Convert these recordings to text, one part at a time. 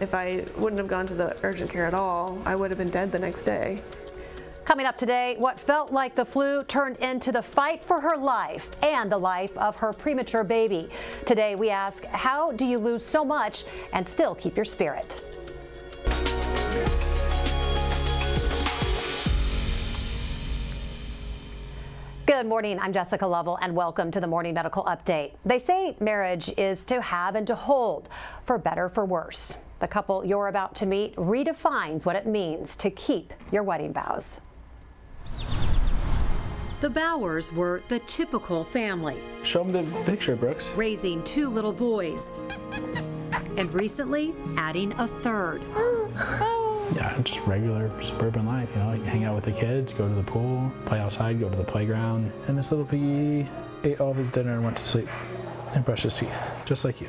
If I wouldn't have gone to the urgent care at all, I would have been dead the next day. Coming up today, what felt like the flu turned into the fight for her life and the life of her premature baby. Today we ask, how do you lose so much and still keep your spirit? Good morning, I'm Jessica Lovell and welcome to the Morning Medical Update. They say marriage is to have and to hold, for better, for worse. The couple you're about to meet redefines what it means to keep your wedding vows. The Bowers were the typical family. Show them the picture, Brooks. Raising 2 little boys, and recently adding a third. Yeah, just regular suburban life, you know, you hang out with the kids, go to the pool, play outside, go to the playground. And this little piggy ate all of his dinner and went to sleep and brushed his teeth, just like you.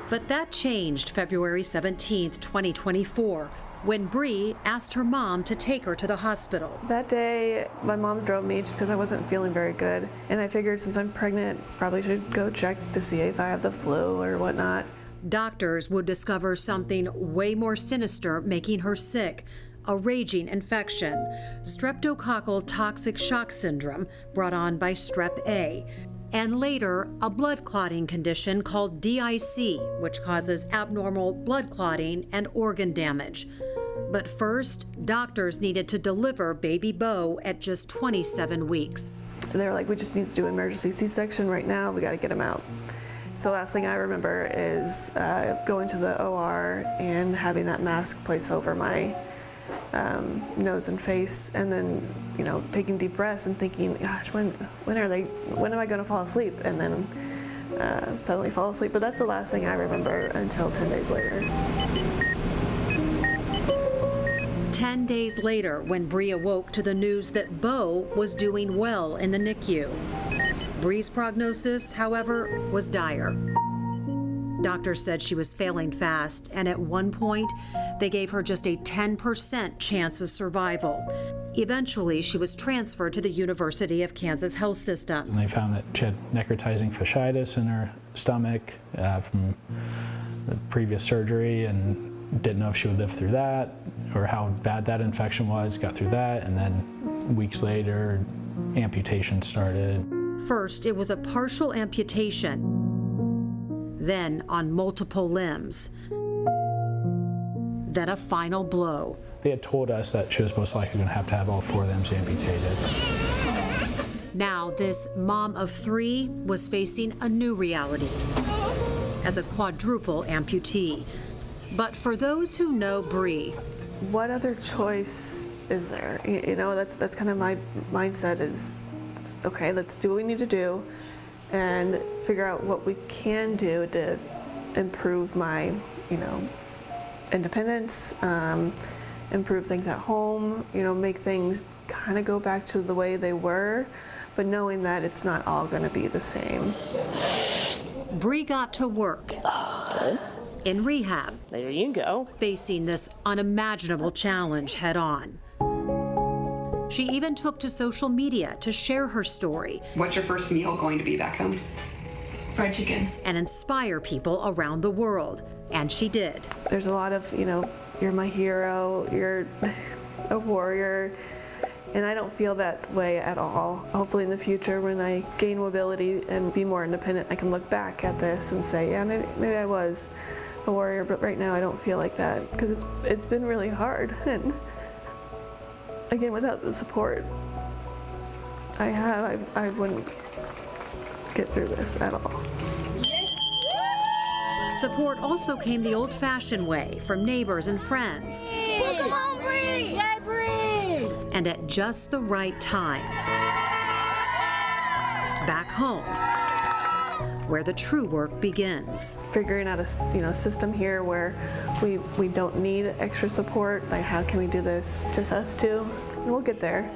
But that changed February 17th, 2024, when Brie asked her mom to take her to the hospital. That day, my mom drove me just because I wasn't feeling very good. And I figured since I'm pregnant, probably should go check to see if I have the flu or whatnot. Doctors would discover something way more sinister making her sick, a raging infection, streptococcal toxic shock syndrome brought on by strep A, and later a blood clotting condition called DIC, which causes abnormal blood clotting and organ damage. But first, doctors needed to deliver baby Beau at just 27 weeks. They were like, we just need to do an emergency C-section right now, we got to get him out. So the last thing I remember is going to the OR and having that mask placed over my nose and face, and then, you know, taking deep breaths and thinking, gosh, when am I going to fall asleep? And then suddenly fall asleep. But that's the last thing I remember until 10 days later. 10 days later, when Brie awoke to the news that Beau was doing well in the NICU. Brie's prognosis, however, was dire. Doctors said she was failing fast, and at one point, they gave her just a 10% chance of survival. Eventually, she was transferred to the University of Kansas Health System. And they found that she had necrotizing fasciitis in her stomach from the previous surgery, and didn't know if she would live through that or how bad that infection was. Got through that, and then weeks later, amputation started. First, it was a partial amputation, then on multiple limbs, then a final blow. They had told us that she was most likely going to have all 4 limbs amputated. Now, this mom of 3 was facing a new reality as a quadruple amputee. But for those who know Brie, what other choice is there? You know, that's kind of my mindset is, okay, let's do what we need to do and figure out what we can do to improve my, you know, independence, improve things at home, you know, make things kind of go back to the way they were, but knowing that it's not all going to be the same. Brie got to work in rehab. There you go. Facing this unimaginable challenge head on. She even took to social media to share her story. What's your first meal going to be back home? Fried chicken. And inspire people around the world. And she did. There's a lot of, you know, you're my hero, you're a warrior, and I don't feel that way at all. Hopefully in the future, when I gain mobility and be more independent, I can look back at this and say, yeah, maybe I was a warrior, but right now I don't feel like that, because it's been really hard. And again, without the support I wouldn't get through this at all. Support also came the old-fashioned way from neighbors and friends. Welcome home, Brie! Yay, Brie! And at just the right time. Back home, where the true work begins. Figuring out a system here where we don't need extra support. Like, how can we do this just us two? And we'll get there.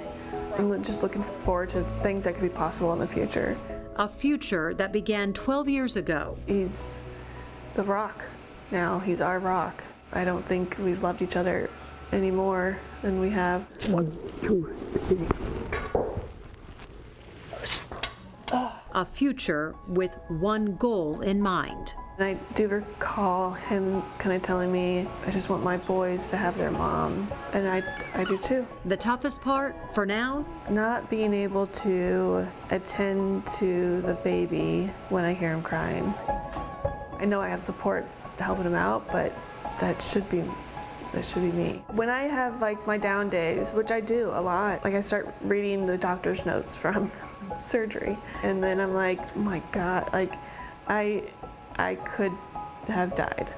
I'm just looking forward to things that could be possible in the future. A future that began 12 years ago. He's the rock now. He's our rock. I don't think we've loved each other any more than we have. 1, 2, 3. A future with one goal in mind. And I do recall him kind of telling me, I just want my boys to have their mom. And I do too. The toughest part, for now, Not being able to attend to the baby when I hear him crying. I know I have support helping him out, but that should be me. When I have like my down days, which I do a lot, like I start reading the doctor's notes from surgery, and then I'm like, oh my God, like I could have died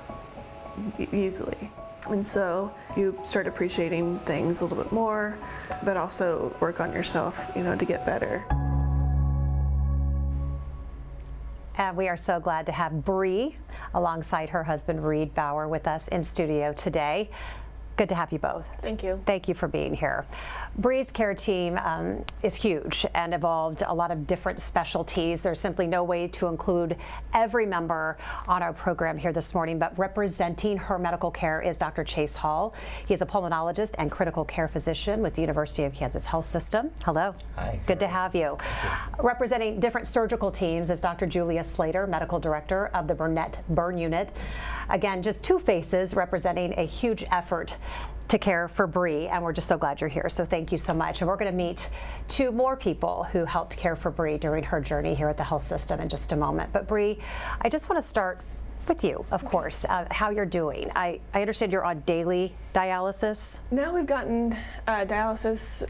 easily. And so you start appreciating things a little bit more, but also work on yourself, to get better. And we are so glad to have Brie alongside her husband Reed Bauer with us in studio today. Good to have you both. Thank you. Thank you for being here. Brie's care team is huge and involved a lot of different specialties. There's simply no way to include every member on our program here this morning, but representing her medical care is Dr. Chase Hall. He is a pulmonologist and critical care physician with the University of Kansas Health System. Hello. Hi. Good to have you. Representing different surgical teams is Dr. Julia Slater, medical director of the Burnett Burn Unit. Again, just two faces representing a huge effort to care for Brie, and we're just so glad you're here, so thank you so much. And we're going to meet two more people who helped care for Brie during her journey here at the health system in just a moment. But Brie, I just want to start with you, of course, how you're doing. I understand you're on daily dialysis. Now we've gotten dialysis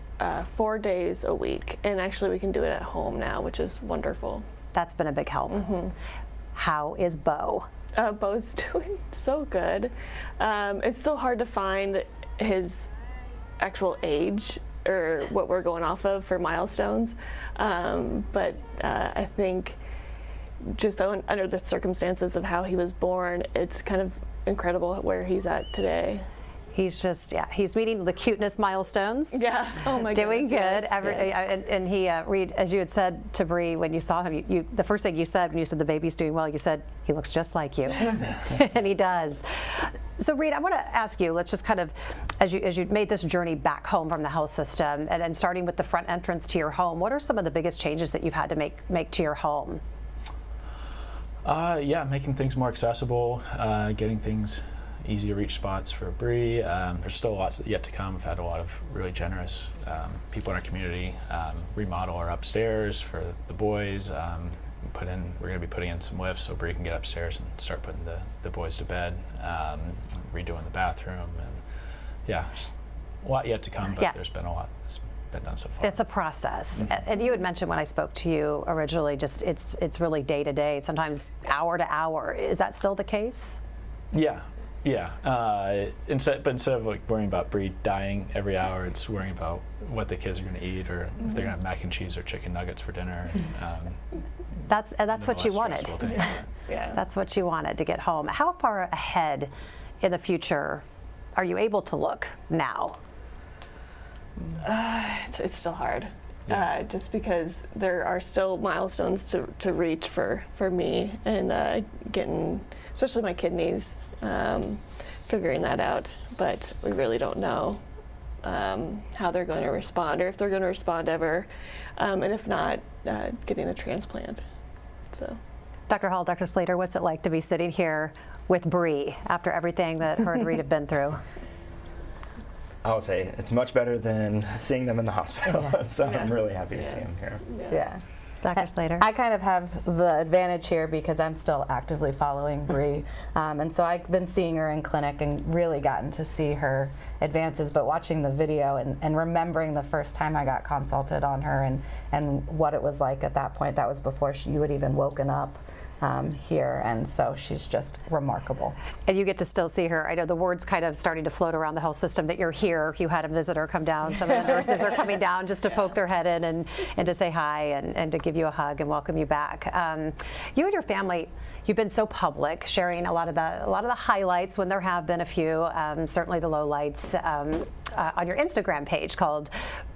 4 days a week, and actually we can do it at home now, which is wonderful. That's been a big help. Mm-hmm. How is Bo? Bo's doing so good. It's still hard to find his actual age or what we're going off of for milestones, but I think just under the circumstances of how he was born, it's kind of incredible where he's at today. He's just, he's meeting the cuteness milestones. Yeah. Oh my Doing goodness, good. yes. And he, Reed, as you had said to Brie when you saw him, you the first thing you said when you said the baby's doing well, you said, he looks just like you. And he does. So Reed, I want to ask you, let's just kind of, as you made this journey back home from the health system and starting with the front entrance to your home, what are some of the biggest changes that you've had to make to your home? Making things more accessible, getting things easy to reach spots for Brie. There's still lots yet to come. We've had a lot of really generous people in our community remodel our upstairs for the boys. We're going to be putting in some lifts so Brie can get upstairs and start putting the boys to bed, redoing the bathroom, and just a lot yet to come, but there's been a lot that's been done so far. It's a process. Mm-hmm. And you had mentioned when I spoke to you originally, just it's really day to day, sometimes hour to hour. Is that still the case? Yeah. Instead of like worrying about Brie dying every hour, it's worrying about what the kids are going to eat, or if they're going to have mac and cheese or chicken nuggets for dinner. That's what you wanted. Yeah. That's what you wanted to get home. How far ahead in the future are you able to look now? It's still hard. Just because there are still milestones to reach for me, and getting, especially my kidneys, figuring that out. But we really don't know how they're going to respond, or if they're going to respond ever, and if not, getting a transplant. So, Dr. Hall, Dr. Slater, what's it like to be sitting here with Brie after everything that her and Reed have been through? I would say it's much better than seeing them in the hospital. So I'm really happy to see them here. Yeah. Dr. Slater? I kind of have the advantage here because I'm still actively following Brie. And so I've been seeing her in clinic and really gotten to see her advances, but watching the video and remembering the first time I got consulted on her and what it was like at that point. That was before you had even woken up here, and so she's just remarkable. And you get to still see her. I know the word's kind of starting to float around the health system that you're here. You had a visitor come down. Some of the nurses are coming down just to poke their head in and to say hi and to give you a hug and welcome you back. You and your family, you've been so public, sharing a lot of the highlights when there have been a few, certainly the lowlights, on your Instagram page called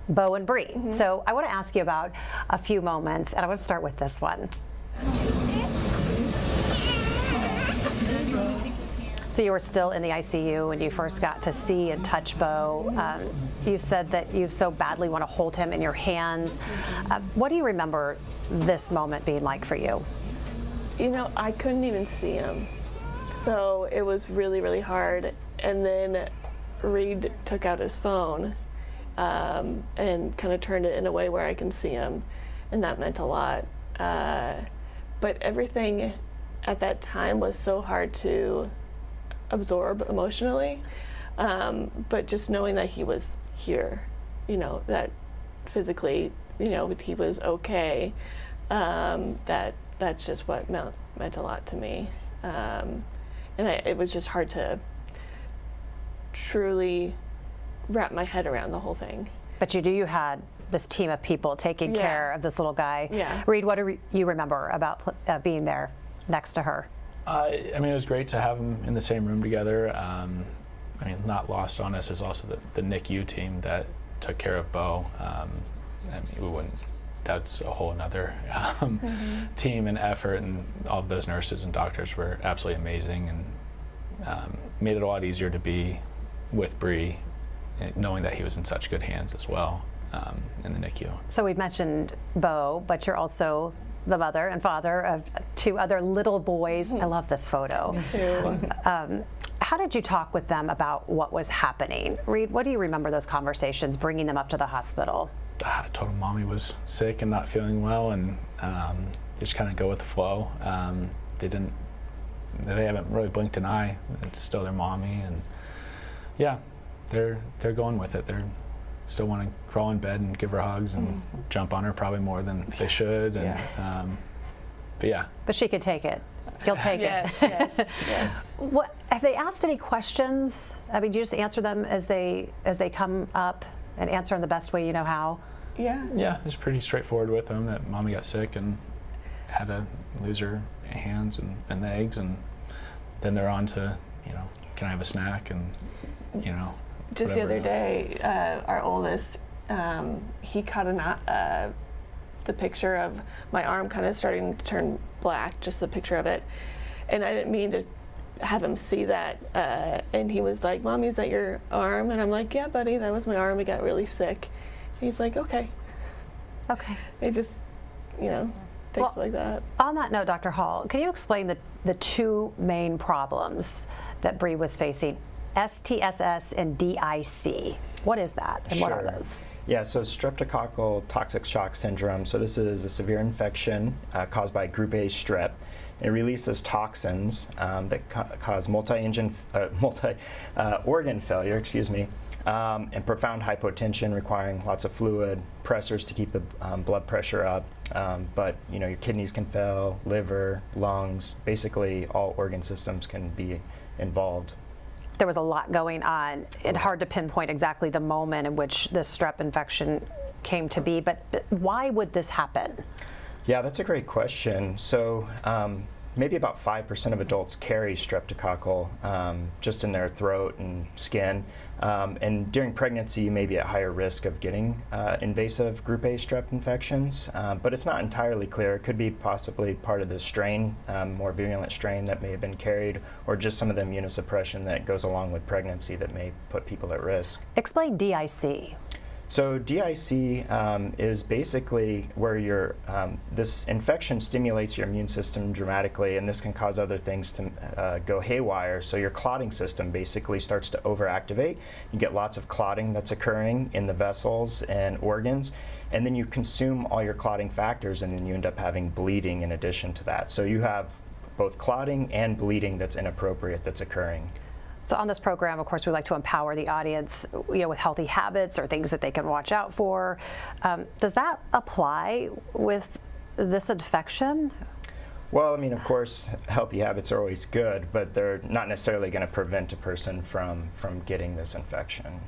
Bo and Brie. Mm-hmm. So I want to ask you about a few moments, and I want to start with this one. So you were still in the ICU when you first got to see and touch Bo. You said that you so badly want to hold him in your hands. What do you remember this moment being like for you? You know, I couldn't even see him. So it was really, really hard. And then Reed took out his phone and kind of turned it in a way where I can see him. And that meant a lot. But everything at that time was so hard to absorb emotionally. But just knowing that he was here, you know, that physically, you know, he was okay, that's just what meant a lot to me. And it was just hard to truly wrap my head around the whole thing. But you had this team of people taking care of this little guy. Yeah. Reed, what do you remember about being there next to her? I mean, it was great to have them in the same room together. I mean, not lost on us is also the NICU team that took care of Bo. I mean, we wouldn't. That's a whole another team and effort, and all of those nurses and doctors were absolutely amazing, and made it a lot easier to be with Brie, knowing that he was in such good hands as well in the NICU. So we've mentioned Bo, but you're also the mother and father of 2 other little boys. I love this photo. Me too. How did you talk with them about what was happening? Reed, what do you remember those conversations, bringing them up to the hospital? I told him Mommy was sick and not feeling well, and just kind of go with the flow. They haven't really blinked an eye. It's still their mommy, and yeah, they're going with it. They still want to crawl in bed and give her hugs and jump on her probably more than they should. And but yeah. But she could take it. You'll take it. Yes. What have they asked any questions? I mean, do you just answer them as they come up and answer in the best way you know how? Yeah, it's pretty straightforward with them that Mommy got sick and had to lose her hands and legs, and then they're on to, you know, can I have a snack, and you know. Just the other day, our oldest, he caught the picture of my arm kind of starting to turn black, just the picture of it, and I didn't mean to have him see that, and he was like, "Mommy, is that your arm?" And I'm like, "Yeah, buddy, that was my arm. It got really sick." And he's like, "Okay." It just, you know, takes it like that. On that note, Dr. Hall, can you explain the 2 main problems that Brie was facing, STSS and DIC? What is that, and what are those? Yeah, so streptococcal toxic shock syndrome. So this is a severe infection caused by group A strep. It releases toxins that cause multi-organ failure, and profound hypotension, requiring lots of fluid, pressors to keep the blood pressure up. But you know, your kidneys can fail, liver, lungs, basically all organ systems can be involved. There was a lot going on. It's hard to pinpoint exactly the moment in which this strep infection came to be, but why would this happen? Yeah, that's a great question. So maybe about 5% of adults carry streptococcal just in their throat and skin. And during pregnancy, you may be at higher risk of getting invasive group A strep infections, but it's not entirely clear. It could be possibly part of the strain, more virulent strain that may have been carried, or just some of the immunosuppression that goes along with pregnancy that may put people at risk. Explain DIC. So DIC is basically where this infection stimulates your immune system dramatically, and this can cause other things to go haywire. So your clotting system basically starts to overactivate. You get lots of clotting that's occurring in the vessels and organs, and then you consume all your clotting factors, and then you end up having bleeding in addition to that. So you have both clotting and bleeding that's inappropriate that's occurring. So on this program, of course, we like to empower the audience, you know, with healthy habits or things that they can watch out for. Does that apply with this infection? Well, I mean, of course, healthy habits are always good, but they're not necessarily going to prevent a person from getting this infection.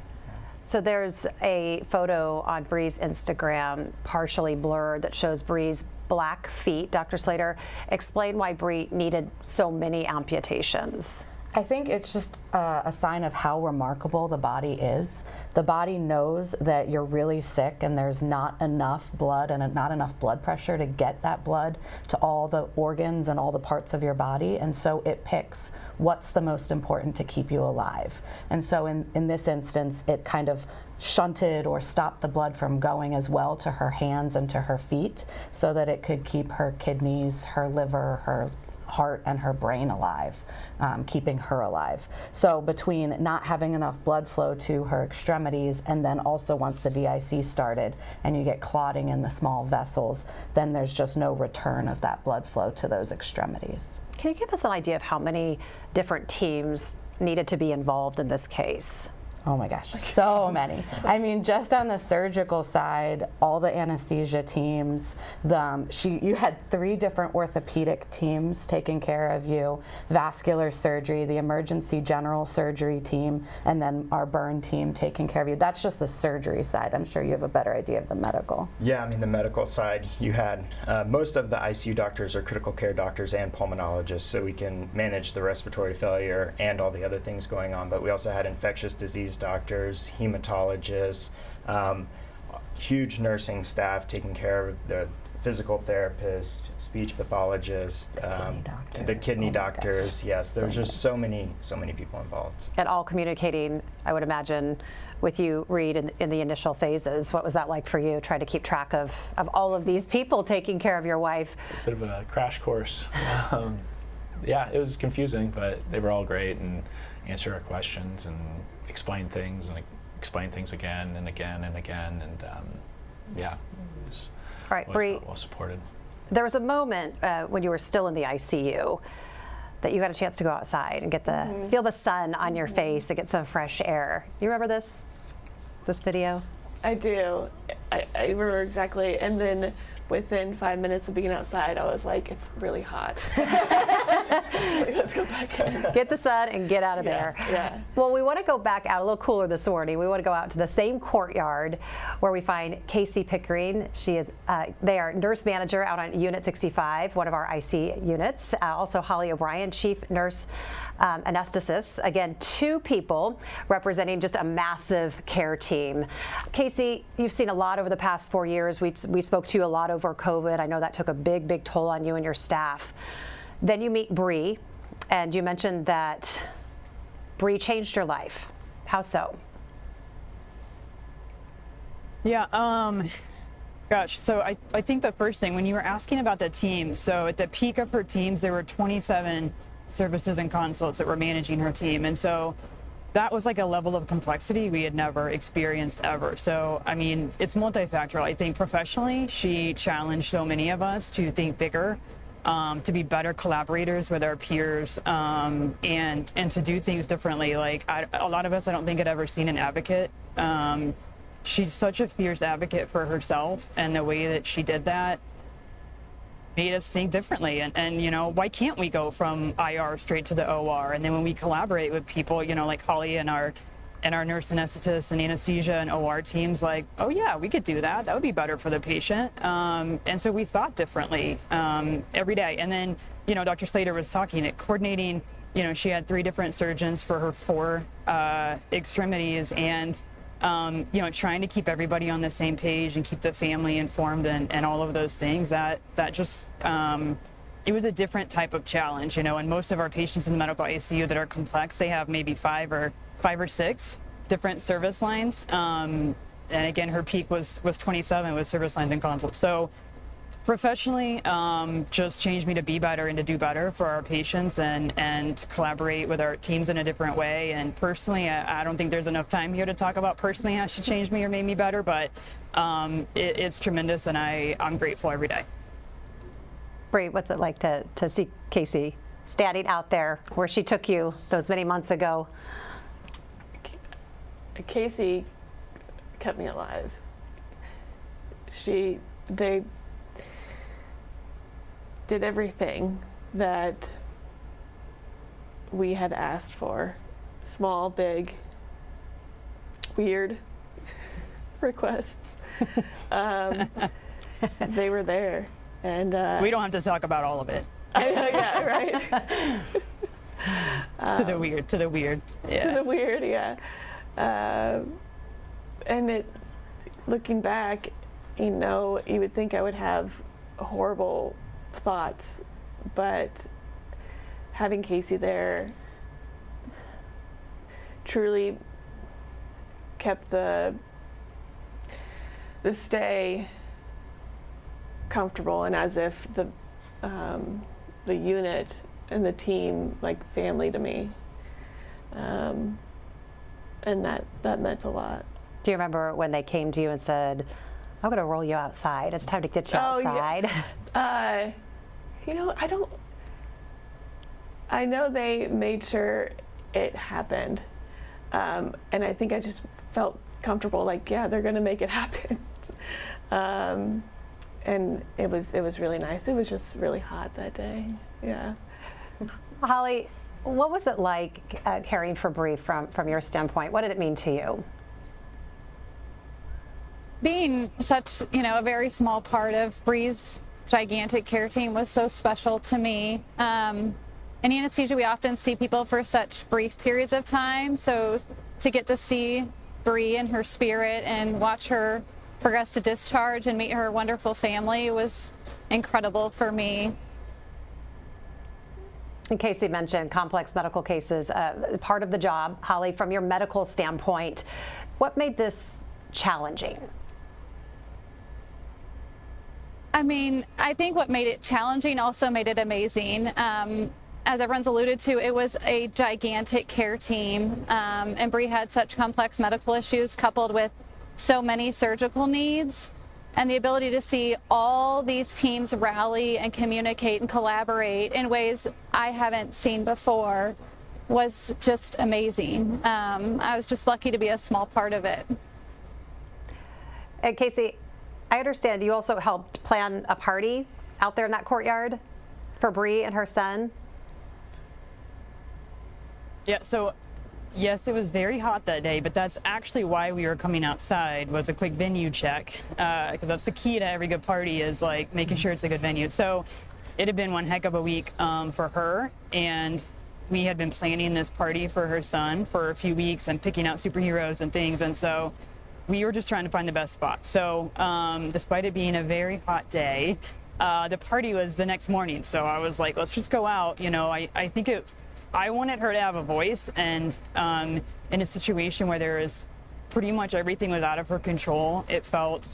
So there's a photo on Brie's Instagram, partially blurred, that shows Brie's black feet. Dr. Slater, explain why Brie needed so many amputations. I think it's just a sign of how remarkable the body is. The body knows that you're really sick and there's not enough blood and not enough blood pressure to get that blood to all the organs and all the parts of your body, and so it picks what's the most important to keep you alive. And so in this instance, it kind of shunted or stopped the blood from going as well to her hands and to her feet so that it could keep her kidneys, her liver, her heart, and her brain alive, keeping her alive. So between not having enough blood flow to her extremities, and then also once the DIC started and you get clotting in the small vessels, then there's just no return of that blood flow to those extremities. Can you give us an idea of how many different teams needed to be involved in this case? Oh my gosh, so many. I mean, just on the surgical side, all the anesthesia teams, you had 3 different orthopedic teams taking care of you, vascular surgery, the emergency general surgery team, and then our burn team taking care of you. That's just the surgery side. I'm sure you have a better idea of the medical. Yeah, I mean, the medical side, you had most of the ICU doctors are critical care doctors and pulmonologists, so we can manage the respiratory failure and all the other things going on, but we also had infectious disease doctors, hematologists, huge nursing staff taking care of the physical therapists, speech pathologists, the kidney doctors. Yes, there's just so many people involved. And all communicating, I would imagine, with you, Reed, in the initial phases. What was that like for you, trying to keep track of all of these people taking care of your wife? It's a bit of a crash course. Yeah, it was confusing, but they were all great and answered our questions and explain things again and again and again, and yeah, it was, all right, Brie, well supported. There was a moment when you were still in the ICU that you got a chance to go outside and get feel the sun on your face and get some fresh air. You remember this video? I do. I remember exactly. And then within 5 minutes of being outside, I was like, it's really hot. Like, let's go back in. Get the sun and get out of there. Yeah. Well, we want to go back out a little cooler this morning. We want to go out to the same courtyard where we find Casey Pickering. She is, they are nurse manager out on Unit 65, one of our IC units. Also Holly O'Brien, chief nurse anesthetist. Again, 2 people representing just a massive care team. Casey, you've seen a lot over the past 4 years. We spoke to you a lot over COVID. I know that took a big toll on you and your staff. Then you meet Brie, and you mentioned that Brie changed your life. How so? Yeah, gosh, so I think the first thing, when you were asking about the team, so at the peak of her teams, there were 27 services and consults that were managing her team. And so that was like a level of complexity we had never experienced ever. So, I mean, it's multifactorial. I think professionally, she challenged so many of us to think bigger, to be better collaborators with our peers, and to do things differently. Like a lot of us, I don't think had ever seen an advocate. She's such a fierce advocate for herself, and the way that she did that made us think differently. And you know, why can't we go from IR straight to the OR? And then when we collaborate with people, you know, like Holly and our nurse anesthetists and anesthesia and OR teams, like, oh yeah, we could do that. That would be better for the patient. And so we thought differently every day. And then, you know, Dr. Slater was talking, coordinating, you know, she had 3 different surgeons for her 4 extremities, and you know, trying to keep everybody on the same page and keep the family informed and all of those things, that just, it was a different type of challenge, you know. And most of our patients in the medical ICU that are complex, they have maybe 5 or 6 different service lines. And again, her peak was 27 with service lines and consults. So professionally, just changed me to be better and to do better for our patients and collaborate with our teams in a different way. And personally, I don't think there's enough time here to talk about personally how she changed me or made me better, but it's tremendous, and I'm grateful every day. Brie, what's it like to see Casey standing out there where she took you those many months ago? Casey kept me alive. They did everything that we had asked for. Small, big, weird requests. They were there. And we don't have to talk about all of it. Yeah, right. To the weird. Yeah. To the weird, yeah. And looking back, you know, you would think I would have horrible thoughts, but having Casey there truly kept the stay comfortable, and as if the unit and the team like family to me, and that meant a lot. Do you remember when they came to you and said, I'm going to roll you outside, it's time to get you outside? Yeah. You know, I know they made sure it happened, and I think I just felt comfortable, like, yeah, they're going to make it happen. And it was really nice. It was just really hot that day. Yeah. Holly, what was it like caring for Brie from your standpoint? What did it mean to you? Being such, a very small part of Brie's gigantic care team was so special to me. In anesthesia, we often see people for such brief periods of time, so to get to see Brie and her spirit and watch her progress to discharge and meet her wonderful family was incredible for me. And Casey mentioned complex medical cases, part of the job. Holly, from your medical standpoint, what made this challenging? I mean, I think what made it challenging also made it amazing. As everyone's alluded to, it was a gigantic care team, and Brie had such complex medical issues coupled with so many surgical needs, and the ability to see all these teams rally and communicate and collaborate in ways I haven't seen before was just amazing. I was just lucky to be a small part of it. And Casey, I understand you also helped plan a party out there in that courtyard for Brie and her son. Yeah, so yes, it was very hot that day, but that's actually why we were coming outside, was a quick venue check, because that's the key to every good party, is like making sure it's a good venue. So it had been one heck of a week for her, and we had been planning this party for her son for a few weeks and picking out superheroes and things, and so we were just trying to find the best spot. So despite it being a very hot day, the party was the next morning, so I was like, let's just go out. I wanted her to have a voice, and in a situation where there was pretty much everything was out of her control, it felt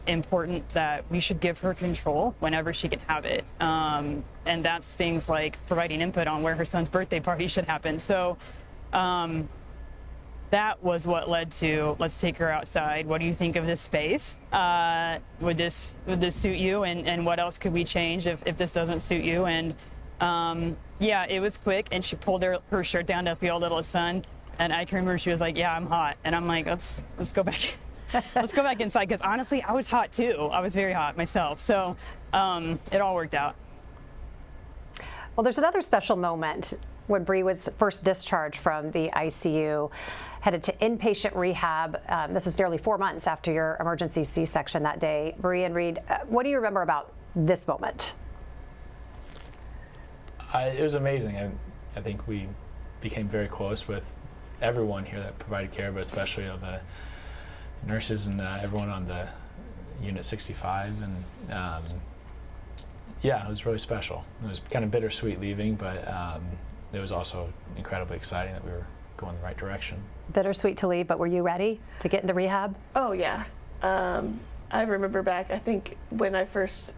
important that we should give her control whenever she can have it. And that's things like providing input on where her son's birthday party should happen. So that was what led to, let's take her outside. What do you think of this space? Would this suit you? And what else could we change if this doesn't suit you? And yeah, it was quick, and she pulled her shirt down to feel a little sun, and I can remember she was like, yeah, I'm hot, and I'm like, let's go back let's go back inside, because honestly I was hot too. I was very hot myself, so it all worked out. Well, there's another special moment when Brie was first discharged from the ICU, headed to inpatient rehab. This was nearly 4 months after your emergency C-section that day. Brie and Reed, what do you remember about this moment? It was amazing. I think we became very close with everyone here that provided care, but especially the nurses and everyone on the Unit 65. And yeah, it was really special. It was kind of bittersweet leaving, but it was also incredibly exciting that we were going the right direction. Bittersweet to leave, but were you ready to get into rehab? Oh, yeah. I remember back, I think, when I first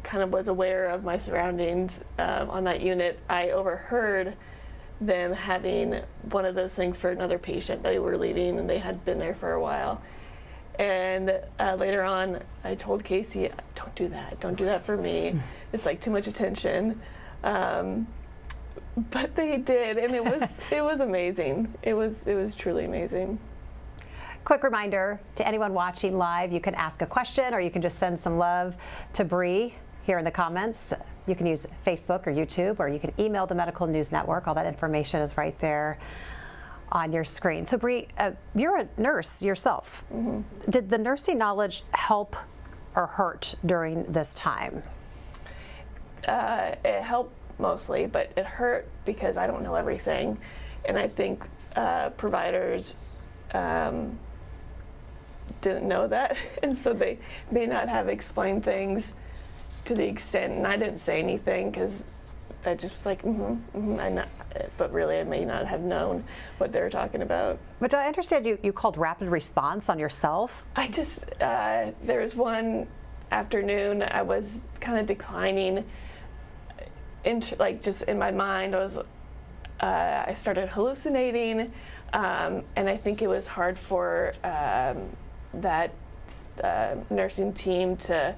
kind of was aware of my surroundings on that unit, I overheard them having one of those things for another patient. They were leaving and they had been there for a while. And later on, I told Casey, don't do that for me. It's like too much attention. But they did, and it was amazing. It was truly amazing. Quick reminder to anyone watching live, you can ask a question or you can just send some love to Brie here in the comments. You can use Facebook or YouTube, or you can email the Medical News Network. All that information is right there on your screen. So Brie, you're a nurse yourself. Mm-hmm. Did the nursing knowledge help or hurt during this time? It helped mostly, but it hurt because I don't know everything. And I think providers didn't know that, and so they may not have explained things to the extent, and I didn't say anything because I just was like, but really I may not have known what they were talking about. But I understand you called rapid response on yourself? I just, there was one afternoon I was kind of declining, just in my mind, I started hallucinating, and I think it was hard for that nursing team to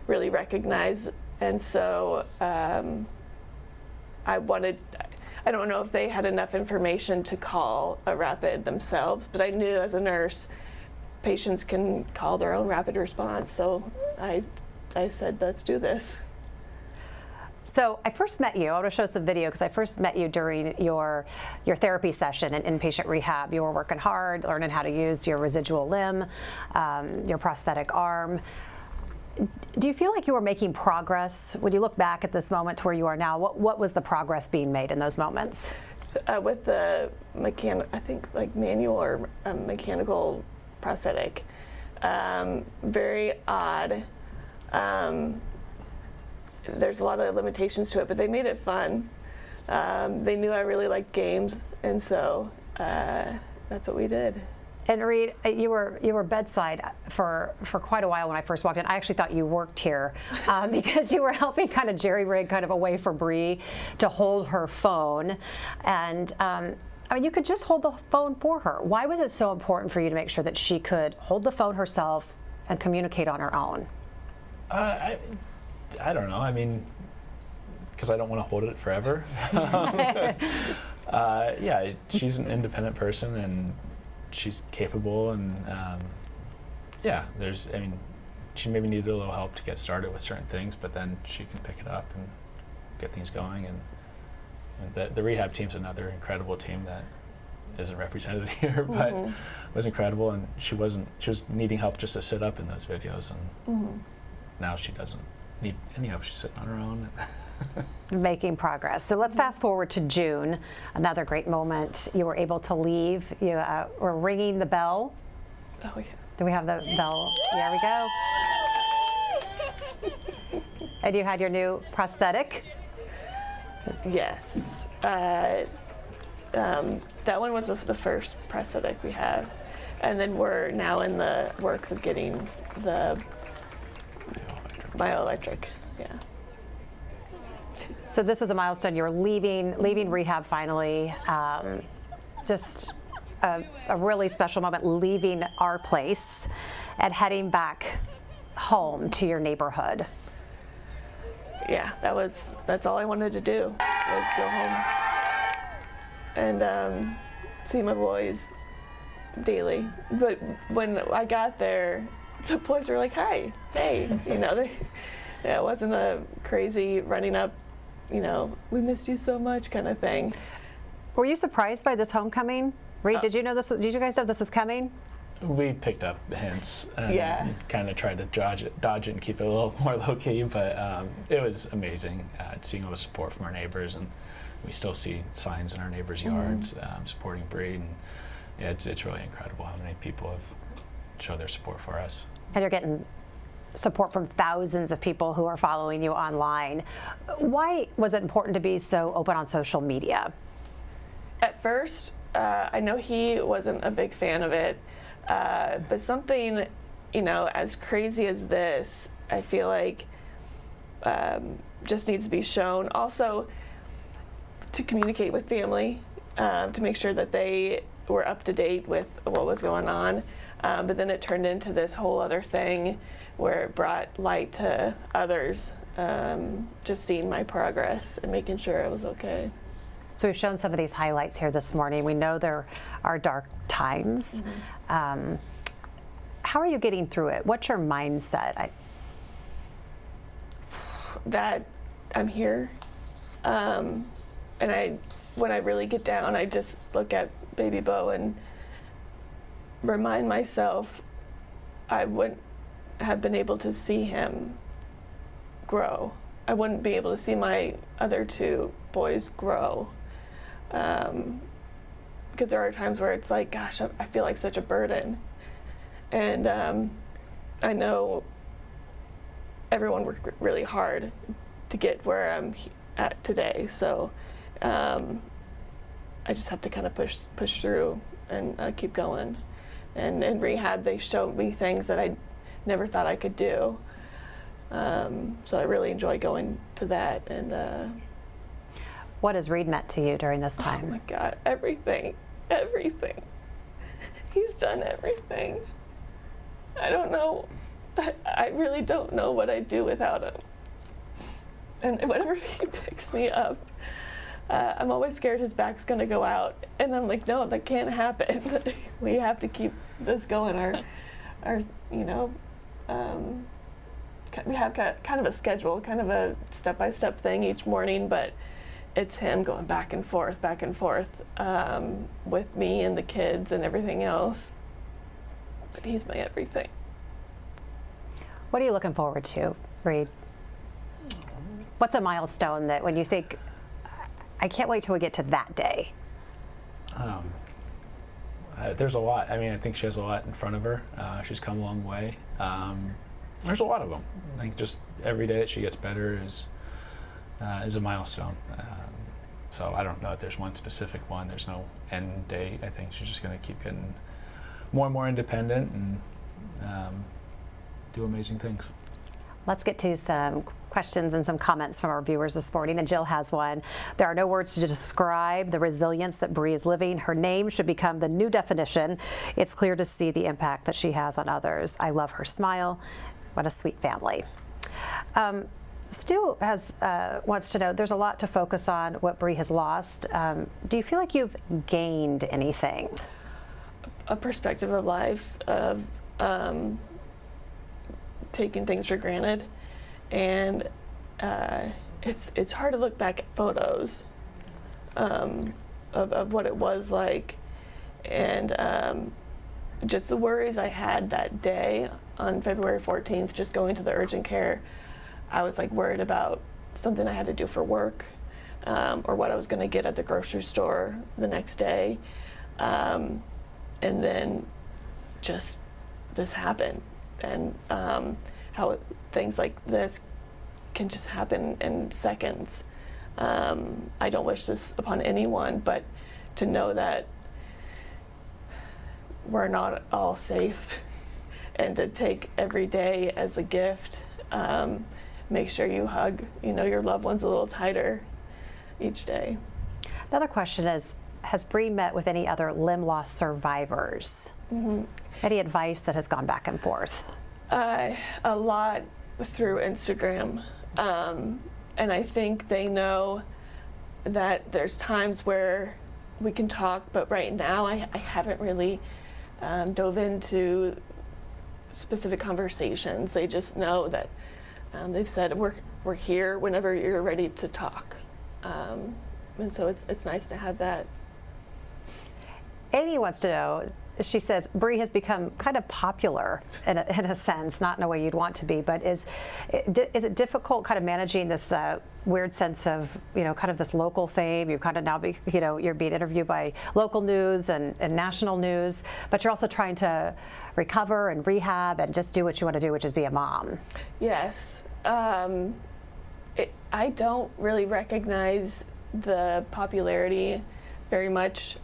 really recognize, and so I don't know if they had enough information to call a rapid themselves, but I knew as a nurse patients can call their own rapid response, so I said, let's do this. So I first met you, I want to show some video because I first met you during your therapy session in inpatient rehab. You were working hard, learning how to use your residual limb, your prosthetic arm. Do you feel like you were making progress when you look back at this moment to where you are now? What was the progress being made in those moments? With the I think like manual or mechanical prosthetic, very odd. There's a lot of limitations to it, but they made it fun. They knew I really liked games, and so that's what we did. And Reed, you were bedside for quite a while when I first walked in. I actually thought you worked here because you were helping kind of jerry-rig kind of a way for Brie to hold her phone. And I mean, you could just hold the phone for her. Why was it so important for you to make sure that she could hold the phone herself and communicate on her own? I don't know. I mean, because I don't want to hold it forever. Yeah, she's an independent person and she's capable, and yeah, I mean, she maybe needed a little help to get started with certain things, but then she can pick it up and get things going. And the rehab team's another incredible team that isn't represented here, but was incredible. And she was needing help just to sit up in those videos, and now she doesn't need any help. She's sitting on her own. Making progress. So let's fast forward to June. Another great moment. You were able to leave. You were ringing the bell. Oh yeah. Do we have the bell? There we go. And you had your new prosthetic. Yes. That one was the first prosthetic we have, and then we're now in the works of getting the bioelectric. Yeah. So this is a milestone. You're leaving rehab finally. Just a really special moment, leaving our place and heading back home to your neighborhood. Yeah, that's all I wanted to do, was go home and see my boys daily. But when I got there, the boys were like, "Hi, hey," you know. It wasn't a crazy running up, you know, "We missed you so much" kind of thing. Were you surprised by this homecoming? Reed, did you know this? Did you guys know this was coming? We picked up hints and kind of tried to dodge it and keep it a little more low key, but it was amazing seeing all the support from our neighbors, and we still see signs in our neighbors' yards supporting Brie, and yeah, it's really incredible how many people have shown their support for us. And you're getting support from thousands of people who are following you online. Why was it important to be so open on social media? At first, I know he wasn't a big fan of it, but something, you know, as crazy as this, I feel like just needs to be shown. Also, to communicate with family, to make sure that they were up to date with what was going on. But then it turned into this whole other thing where it brought light to others, just seeing my progress and making sure I was okay. So we've shown some of these highlights here this morning. We know there are dark times. How are you getting through it? What's your mindset? That I'm here. And when I really get down, I just look at baby Bo and remind myself I wouldn't have been able to see him grow I wouldn't be able to see my other 2 boys grow. Because there are times where it's like, gosh, I feel like such a burden. And I know everyone worked really hard to get where I'm at today. So I just have to kind of push through and keep going. And in rehab, they showed me things that I never thought I could do. So I really enjoy going to that. And what has Reed meant to you during this time? Oh my God, everything. He's done everything. I don't know. I really don't know what I'd do without him. And whenever he picks me up, I'm always scared his back's gonna go out. And I'm like, no, that can't happen. We have to keep this going. Our we have kind of a schedule, kind of a step-by-step thing each morning, but it's him going back and forth with me and the kids and everything else. But he's my everything. What are you looking forward to, Reed? What's a milestone that when you think, I can't wait till we get to that day? There's a lot. I mean, I think she has a lot in front of her. She's come a long way. There's a lot of them. I think just every day that she gets better is a milestone. So I don't know if there's one specific one. There's no end date. I think she's just going to keep getting more and more independent and do amazing things. Let's get to some questions and some comments from our viewers this morning, and Jill has one. There are no words to describe the resilience that Brie is living. Her name should become the new definition. It's clear to see the impact that she has on others. I love her smile. What a sweet family. Stu wants to know, there's a lot to focus on what Brie has lost. Do you feel like you've gained anything? A perspective of life, of taking things for granted, and it's hard to look back at photos of what it was like, and just the worries I had that day on February 14th, just going to the urgent care. I was like worried about something I had to do for work, or what I was going to get at the grocery store the next day, and then just this happened. And how things like this can just happen in seconds. I don't wish this upon anyone, but to know that we're not all safe and to take every day as a gift, make sure you hug, your loved ones a little tighter each day. Another question is, has Brie met with any other limb loss survivors? Mm-hmm. Any advice that has gone back and forth? A lot through Instagram. And I think they know that there's times where we can talk, but right now I haven't really dove into specific conversations. They just know that they've said we're here whenever you're ready to talk. And so it's nice to have that. Amy wants to know, she says, Brie has become kind of popular in a sense, not in a way you'd want to be, but is it difficult kind of managing this weird sense of, kind of this local fame? You kind of now be, you're being interviewed by local news and national news, but you're also trying to recover and rehab and just do what you want to do, which is be a mom. Yes. I don't really recognize the popularity very much.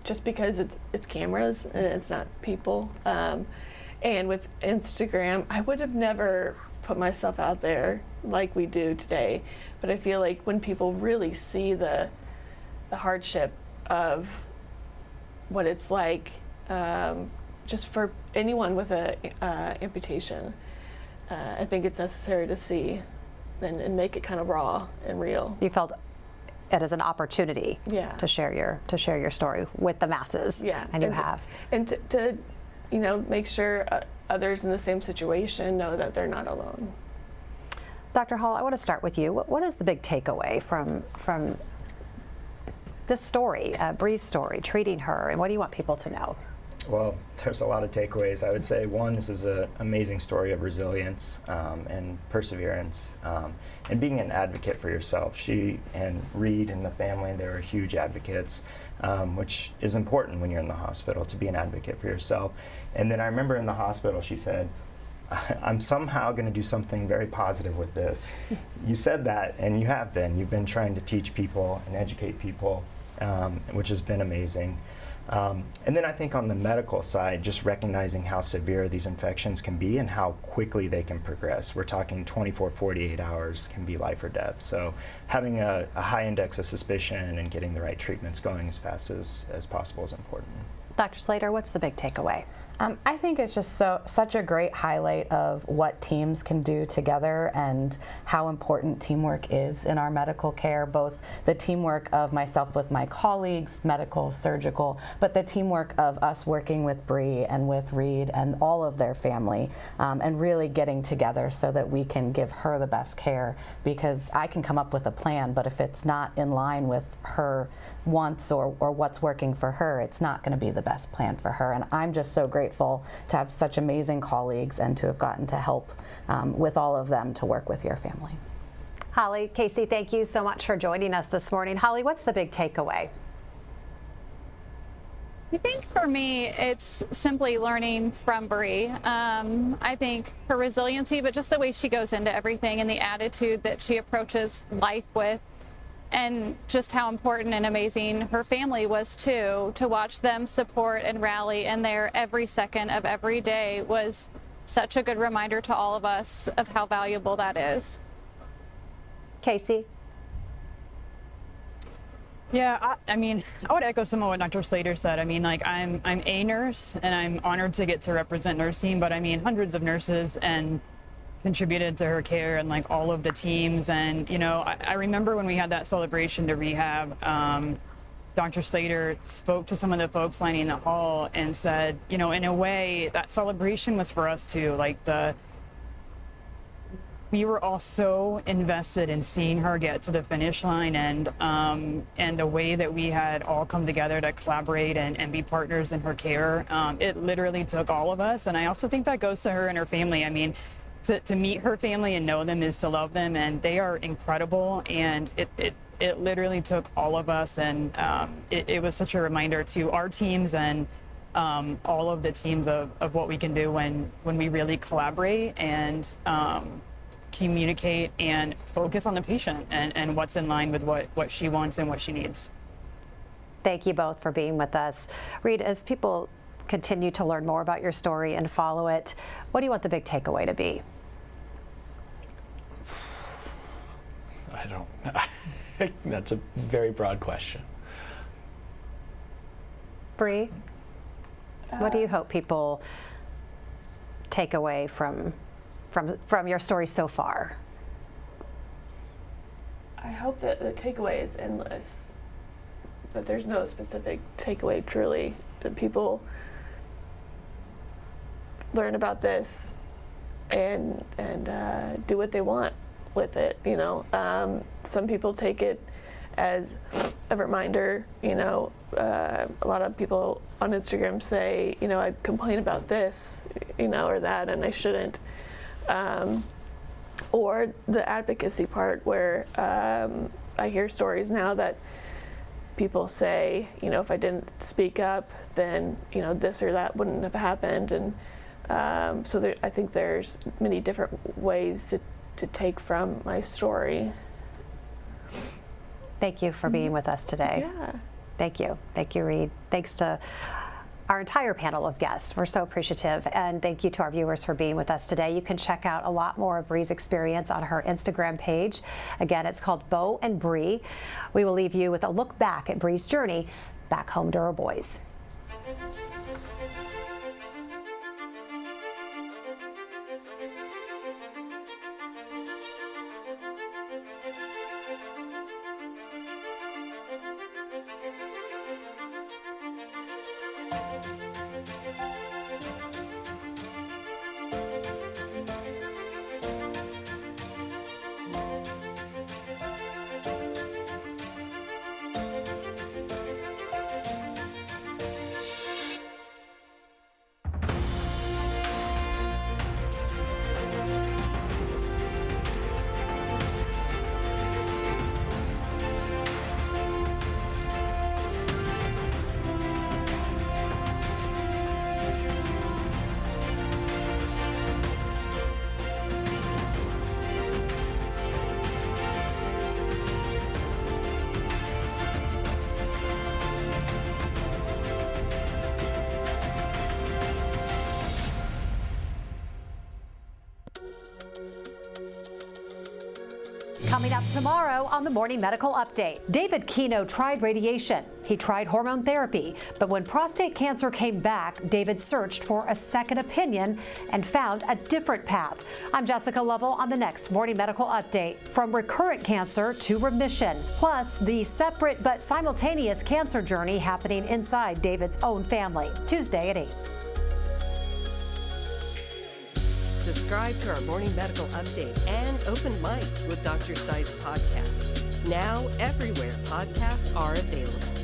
Just because it's cameras and it's not people. And with Instagram, I would have never put myself out there like we do today. But I feel like when people really see the hardship of what it's like, just for anyone with a amputation, I think it's necessary to see and make it kind of raw and real. You felt it as an opportunity, yeah, to share your story with the masses. Yeah, and you have. And to make sure others in the same situation know that they're not alone. Dr. Hall, I want to start with you. What is the big takeaway from this story, Brie's story, treating her, and what do you want people to know? Well, there's a lot of takeaways. I would say, one, this is an amazing story of resilience and perseverance and being an advocate for yourself. She and Reed and the family, they were huge advocates, which is important when you're in the hospital, to be an advocate for yourself. And then I remember in the hospital, she said, I'm somehow going to do something very positive with this. You said that, and you have been. You've been trying to teach people and educate people, which has been amazing. And then I think on the medical side, just recognizing how severe these infections can be and how quickly they can progress. We're talking 24, 48 hours can be life or death. So having a high index of suspicion and getting the right treatments going as fast as possible is important. Dr. Slater, what's the big takeaway? I think it's just such a great highlight of what teams can do together and how important teamwork is in our medical care, both the teamwork of myself with my colleagues, medical, surgical, but the teamwork of us working with Brie and with Reed and all of their family, and really getting together so that we can give her the best care, because I can come up with a plan, but if it's not in line with her wants or what's working for her, it's not going to be the best plan for her. And I'm just so grateful to have such amazing colleagues and to have gotten to help with all of them to work with your family. Holly, Casey, thank you so much for joining us this morning. Holly, what's the big takeaway? I think for me, it's simply learning from Brie. I think her resiliency, but just the way she goes into everything and the attitude that she approaches life with, and just how important and amazing her family was too. To watch them support and rally and there every second of every day was such a good reminder to all of us of how valuable that is. Casey? Yeah, I mean, I would echo some of what Dr. Slater said. I mean, like, I'm a nurse and I'm honored to get to represent nursing, but I mean, hundreds of nurses and contributed to her care and like all of the teams. And you know, I remember when we had that celebration to Rehab, Dr. Slater spoke to some of the folks lining the hall and said, you know, in a way that celebration was for us too. Like, we were all so invested in seeing her get to the finish line, and the way that we had all come together to collaborate and be partners in her care. It literally took all of us, and I also think that goes to her and her family. I mean, to meet her family and know them is to love them, and they are incredible, and it literally took all of us, and it was such a reminder to our teams and all of the teams of what we can do when we really collaborate and communicate and focus on the patient and what's in line with what she wants and what she needs. Thank you both for being with us. Reed, as people continue to learn more about your story and follow it, what do you want the big takeaway to be? I don't know. That's a very broad question. Brie, what do you hope people take away from your story so far? I hope that the takeaway is endless, that there's no specific takeaway truly, that people learn about this and do what they want with it, you know. Some people take it as a reminder, you know. A lot of people on Instagram say, you know, I complain about this, you know, or that, and I shouldn't. Or the advocacy part where I hear stories now that people say, you know, if I didn't speak up, then, you know, this or that wouldn't have happened. And so I think there's many different ways to take from my story. Thank you for being with us today. Yeah. Thank you. Thank you, Reed. Thanks to our entire panel of guests. We're so appreciative. And thank you to our viewers for being with us today. You can check out a lot more of Brie's experience on her Instagram page. Again, it's called Beau and Brie. We will leave you with a look back at Brie's journey back home to her boys. Coming up tomorrow on the Morning Medical Update. David Kino tried radiation. He tried hormone therapy, but when prostate cancer came back, David searched for a second opinion and found a different path. I'm Jessica Lovell on the next Morning Medical Update. From recurrent cancer to remission, plus the separate but simultaneous cancer journey happening inside David's own family. Tuesday at 8. Subscribe to our Morning Medical Update and Open Mics with Dr. Stites podcast. Now, everywhere podcasts are available.